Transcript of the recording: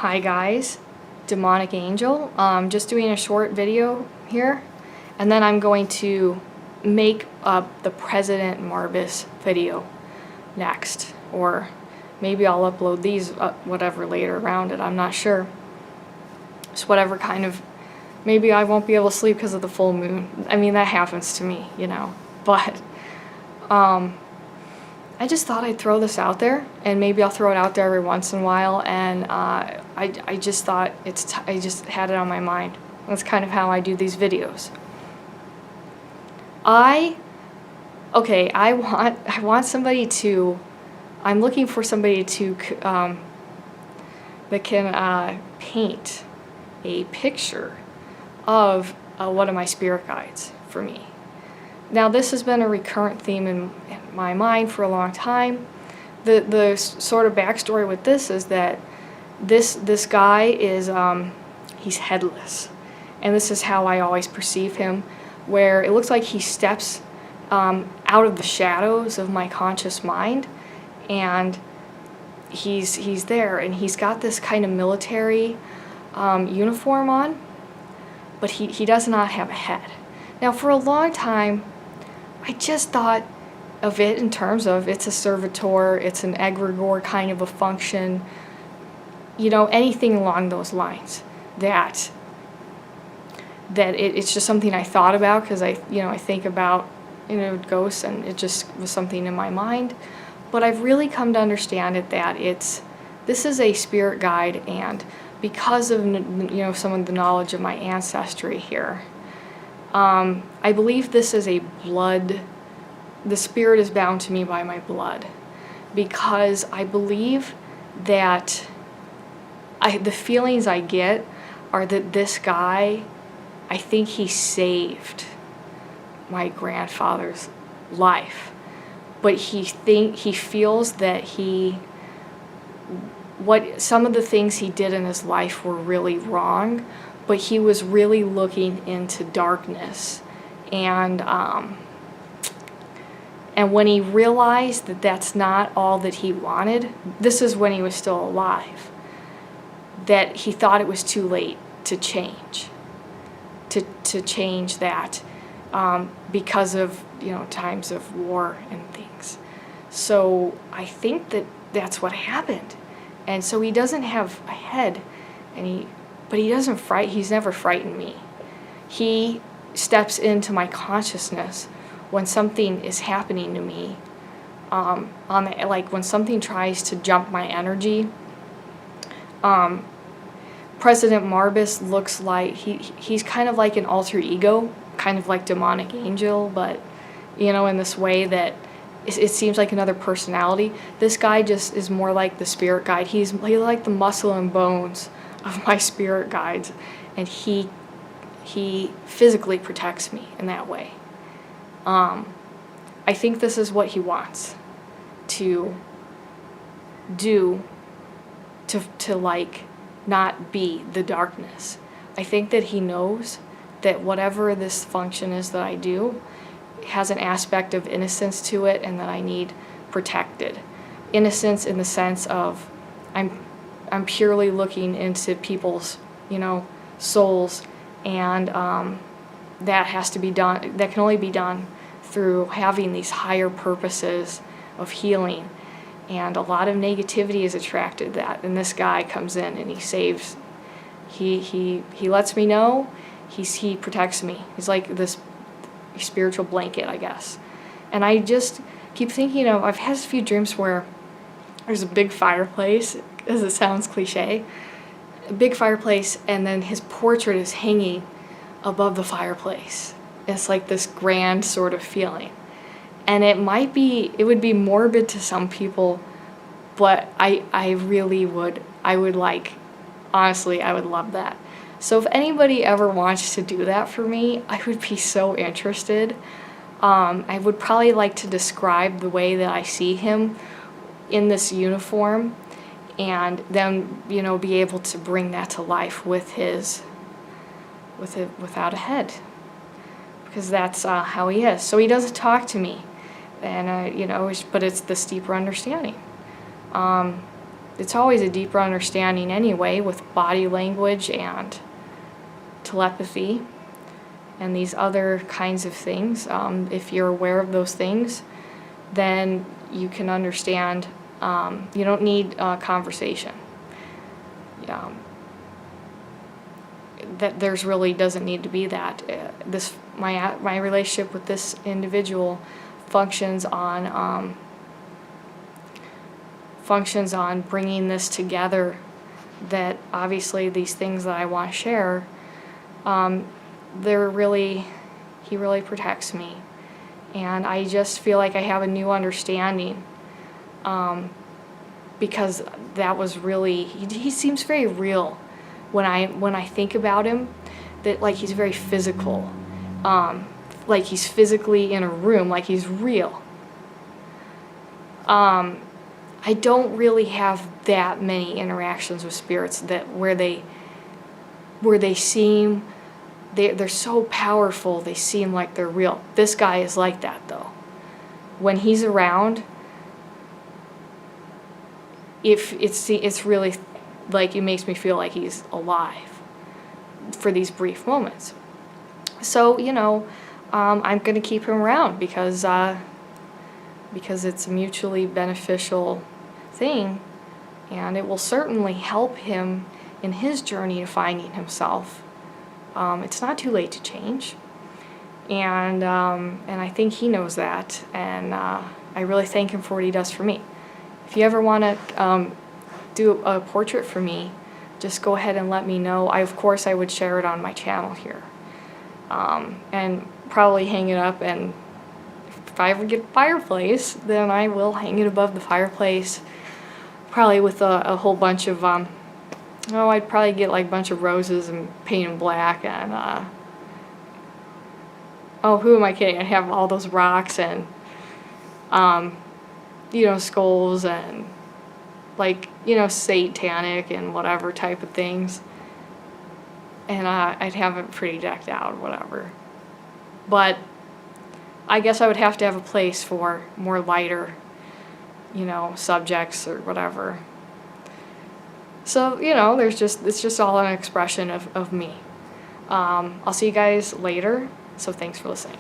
Hi guys, Demonic Angel. Just doing a short video here, and then I'm going to make the President Marbus video next, or maybe I'll upload these whatever later around it, I'm not sure. Just whatever kind of, maybe I won't be able to sleep because of the full moon. I mean, that happens to me, you know, but I just thought I'd throw this out there, and maybe I'll throw it out there every once in a while, and I just thought I just had it on my mind. That's kind of how I do these videos. I want somebody to, I'm looking for somebody to, that can paint a picture of one of my spirit guides for me. Now, this has been a recurrent theme in my mind for a long time. The sort of backstory with this is that this guy is, he's headless. And this is how I always perceive him, where it looks like he steps out of the shadows of my conscious mind, and he's there, and he's got this kind of military uniform on, but he does not have a head. Now, for a long time, I just thought of it in terms of it's a servitor, it's an egregore kind of a function, you know, anything along those lines. That it's just something I thought about because I think about, ghosts, and it just was something in my mind. But I've really come to understand it that this is a spirit guide, and because of some of the knowledge of my ancestry here, I believe this is a blood, the spirit is bound to me by my blood, because I believe that the feelings I get are that this guy, I think he saved my grandfather's life, but he feels that some of the things he did in his life were really wrong, but he was really looking into darkness, and when he realized that that's not all that he wanted, this is when he was still alive, that he thought it was too late to change that, because of times of war and things. So I think that that's what happened, and so he doesn't have a head, but he doesn't he's never frightened me. He steps into my consciousness when something is happening to me, like when something tries to jump my energy. President Marbus looks like he's kind of like an alter ego, kind of like Demonic Angel, but in this way that it seems like another personality. This guy just is more like the spirit guide. He's like the muscle and bones of my spirit guides, and he physically protects me in that way. I think this is what he wants to do to like not be the darkness. I think that he knows that whatever this function is that I do has an aspect of innocence to it, and that I need protected. Innocence in the sense of I'm purely looking into people's, souls, and that has to be done. That can only be done through having these higher purposes of healing. And a lot of negativity is attracted to that. And this guy comes in and he saves. He lets me know. He protects me. He's like this spiritual blanket, I guess. And I just keep thinking I've had a few dreams where there's a big fireplace, as it sounds cliche, a big fireplace, and then his portrait is hanging above the fireplace. It's like this grand sort of feeling. And it would be morbid to some people, but I really would, honestly, I would love that. So if anybody ever wants to do that for me, I would be so interested. I would probably like to describe the way that I see him in this uniform, and then be able to bring that to life without a head, because that's how he is. So he doesn't talk to me, and but it's this deeper understanding. it's always a deeper understanding anyway with body language and telepathy and these other kinds of things. If you're aware of those things, then you can understand. You don't need a conversation. That there's really doesn't need to be that. My relationship with this individual functions on bringing this together. That obviously these things that I want to share, he really protects me, and I just feel like I have a new understanding. Because that was really, he seems very real when I think about him, that like he's very physical, like he's physically in a room, like he's real. I don't really have that many interactions with spirits where they seem, they're so powerful, they seem like they're real. This guy is like that though. When he's around, if it's really like, it makes me feel like he's alive for these brief moments. So I'm gonna keep him around because it's a mutually beneficial thing, and it will certainly help him in his journey of finding himself. It's not too late to change, and I think he knows that, and I really thank him for what he does for me. If you ever want to do a portrait for me, just go ahead and let me know. Of course I would share it on my channel here, and probably hang it up, and if I ever get a fireplace, then I will hang it above the fireplace, probably with a whole bunch of, I'd probably get like a bunch of roses and paint them black, and, who am I kidding? I'd have all those rocks and, skulls and like, satanic and whatever type of things. And I'd have it pretty decked out, whatever. But I guess I would have to have a place for more lighter, subjects or whatever. So, it's just all an expression of me. I'll see you guys later, so thanks for listening.